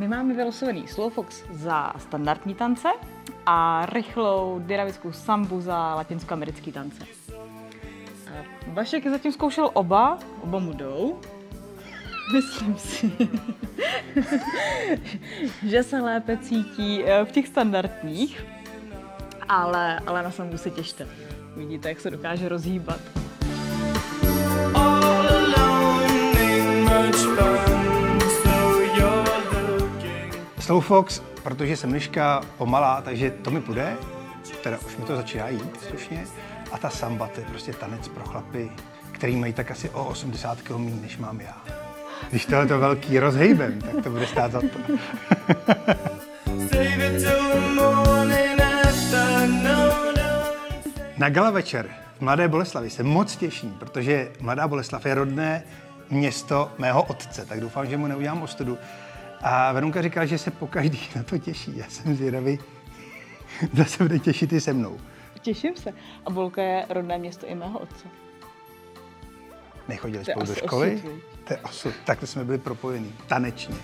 my máme vylosovaný slowfox za standardní tance a rychlou dynamickou sambu za latinskoamerický tance. Vašek zatím zkoušel oba mu jdou. Myslím si, že se lépe cítí v těch standardních, ale na sambu se těšte. Vidíte, jak se dokáže rozhýbat. Slowfox, protože jsem myška pomalá, takže to mi půjde, teda už mi to začíná jít slušně. A ta samba, to je prostě tanec pro chlapy, který mají tak asi o 80 kg méně, než mám já. Když tohleto velký rozhejbem, tak to bude stát za to. Na gala večer v Mladé Boleslavi se moc těším, protože Mladá Boleslav je rodné město mého otce, tak doufám, že mu neudělám ostudu. A Verunka říkala, že se pokaždý na to těší. Já jsem zvědavý, kdo se bude těšit i se mnou. Těším se. A Bolka je rodné město i mého otce. Nechodili spolu do školy? To je osud. Takhle jsme byli propojení tanečně.